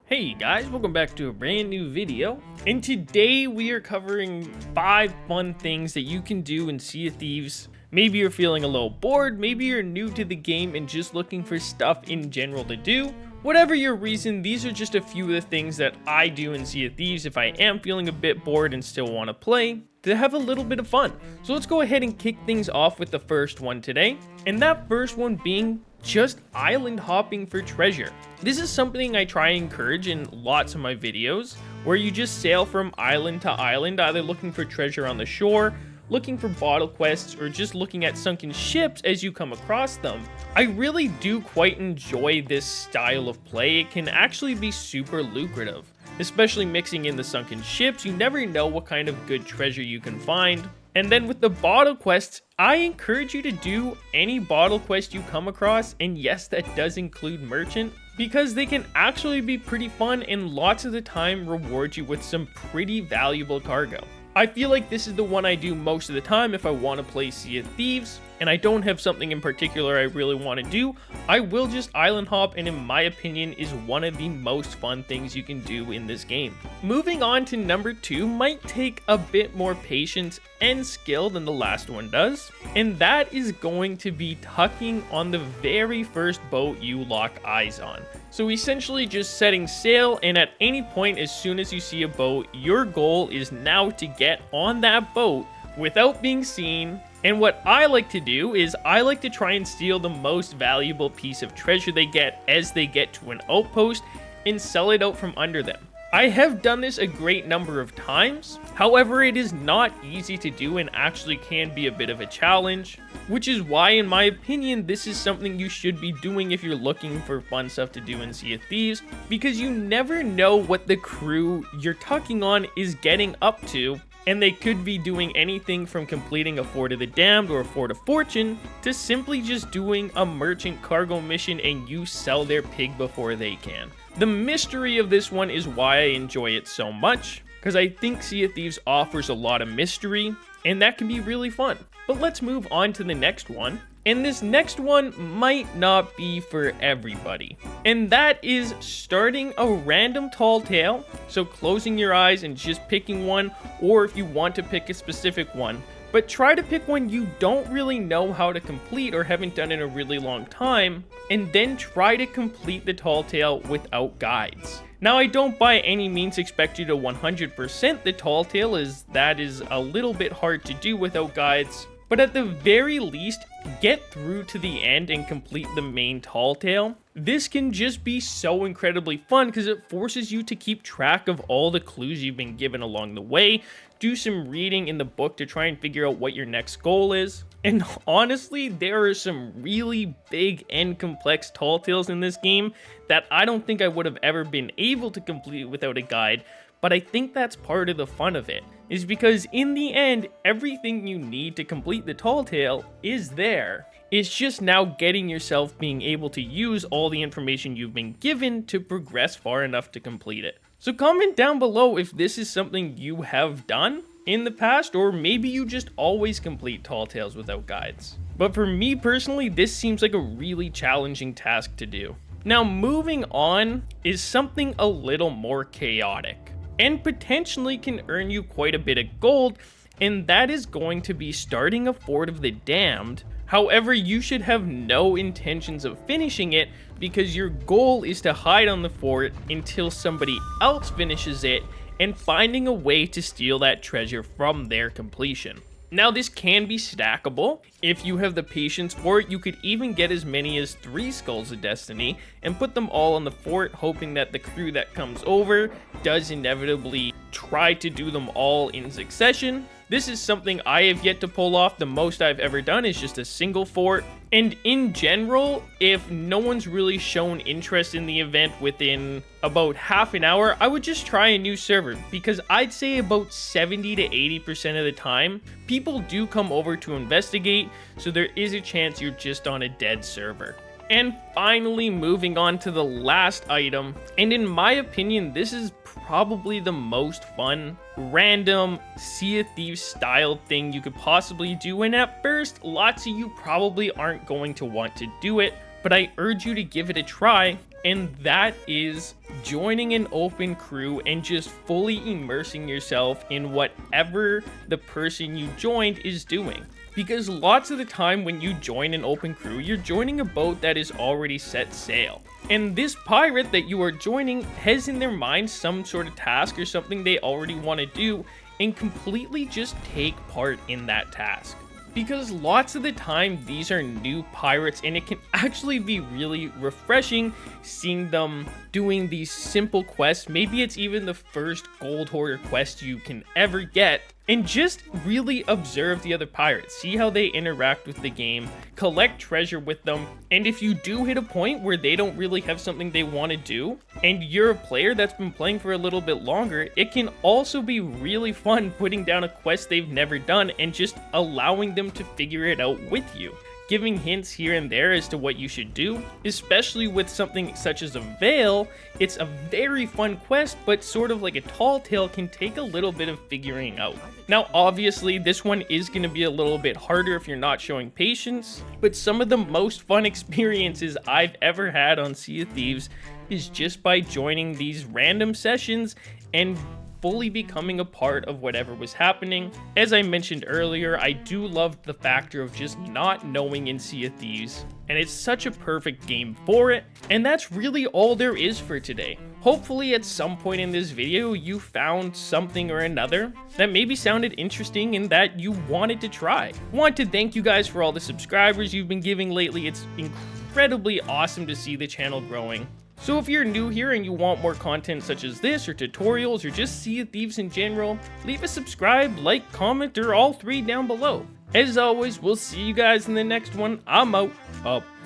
Hey guys, welcome back to a brand new video. And today we are covering 5 fun things that you can do in Sea of Thieves. Maybe you're feeling a little bored, maybe you're new to the game and just looking for stuff in general to do. Whatever your reason, these are just a few of the things that I do in Sea of Thieves if I am feeling a bit bored and still want to play, to have a little bit of fun. So let's go ahead and kick things off with the first one today. And that first one being just island hopping for treasure. This is something I try and encourage in lots of my videos, where you just sail from island to island, either looking for treasure on the shore, looking for bottle quests, or just looking at sunken ships as you come across them. I really do quite enjoy this style of play. It can actually be super lucrative, especially mixing in the sunken ships. You never know what kind of good treasure you can find. And then with the bottle quests, I encourage you to do any bottle quest you come across, and yes, that does include merchant, because they can actually be pretty fun and lots of the time reward you with some pretty valuable cargo. I feel like this is the one I do most of the time if I want to play Sea of Thieves, and I don't have something in particular I really want to do. I will just island hop, and in my opinion is one of the most fun things you can do in this game. Moving on to number 2 might take a bit more patience and skill than the last one does, and that is going to be tucking on the very first boat you lock eyes on. So essentially just setting sail, and at any point as soon as you see a boat, your goal is now to get on that boat without being seen. And what I like to do is I like to try and steal the most valuable piece of treasure they get as they get to an outpost and sell it out from under them. I have done this a great number of times, however it is not easy to do and actually can be a bit of a challenge, which is why in my opinion this is something you should be doing if you're looking for fun stuff to do in Sea of Thieves, because you never know what the crew you're tucking on is getting up to, and they could be doing anything from completing a Fort of the Damned or a Fort of Fortune to simply just doing a merchant cargo mission and you sell their pig before they can. The mystery of this one is why I enjoy it so much, because I think Sea of Thieves offers a lot of mystery, and that can be really fun. But let's move on to the next one. And this next one might not be for everybody. And that is starting a random tall tale. So closing your eyes and just picking one, or if you want to pick a specific one. But try to pick one you don't really know how to complete or haven't done in a really long time, and then try to complete the tall tale without guides. Now, I don't by any means expect you to 100% the tall tale, as that is a little bit hard to do without guides, but at the very least, get through to the end and complete the main tall tale. This can just be so incredibly fun because it forces you to keep track of all the clues you've been given along the way, do some reading in the book to try and figure out what your next goal is. And honestly, there are some really big and complex tall tales in this game that I don't think I would have ever been able to complete without a guide. But I think that's part of the fun of it, is because in the end, everything you need to complete the tall tale is there. It's just now getting yourself being able to use all the information you've been given to progress far enough to complete it. So comment down below if this is something you have done in the past, or maybe you just always complete tall tales without guides. But for me personally, this seems like a really challenging task to do. Now moving on is something a little more chaotic, and potentially can earn you quite a bit of gold, and that is going to be starting a Fort of the Damned. However, you should have no intentions of finishing it, because your goal is to hide on the fort until somebody else finishes it, and finding a way to steal that treasure from their completion. Now, this can be stackable. If you have the patience for it, you could even get as many as 3 Skulls of Destiny and put them all on the fort, hoping that the crew that comes over does inevitably try to do them all in succession. This is something I have yet to pull off. The most I've ever done is just a single fort. And in general, if no one's really shown interest in the event within about half an hour, I would just try a new server, because I'd say about 70 to 80% of the time, people do come over to investigate, so there is a chance you're just on a dead server. And finally, moving on to the last item, and in my opinion, this is probably the most fun, random Sea of Thieves style thing you could possibly do, and at first, lots of you probably aren't going to want to do it, but I urge you to give it a try, and that is joining an open crew and just fully immersing yourself in whatever the person you joined is doing. Because lots of the time when you join an open crew, you're joining a boat that is already set sail. And this pirate that you are joining has in their mind some sort of task or something they already want to do, and completely just take part in that task. Because lots of the time these are new pirates, and it can actually be really refreshing seeing them doing these simple quests. Maybe it's even the first gold hoarder quest you can ever get, and just really observe the other pirates, see how they interact with the game, collect treasure with them, and if you do hit a point where they don't really have something they want to do, and you're a player that's been playing for a little bit longer, it can also be really fun putting down a quest they've never done and just allowing them to figure it out with you. Giving hints here and there as to what you should do, especially with something such as a veil. It's a very fun quest, but sort of like a tall tale, can take a little bit of figuring out. Now, obviously, this one is going to be a little bit harder if you're not showing patience, but some of the most fun experiences I've ever had on Sea of Thieves is just by joining these random sessions and fully becoming a part of whatever was happening. As I mentioned earlier, I do love the factor of just not knowing in Sea of Thieves, and it's such a perfect game for it. And that's really all there is for today. Hopefully at some point in this video you found something or another that maybe sounded interesting and that you wanted to try. Want to thank you guys for all the subscribers you've been giving lately. It's incredibly awesome to see the channel growing. So if you're new here and you want more content such as this, or tutorials, or just Sea of Thieves in general, leave a subscribe, like, comment, or all three down below. As always, we'll see you guys in the next one. I'm out.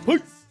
Peace!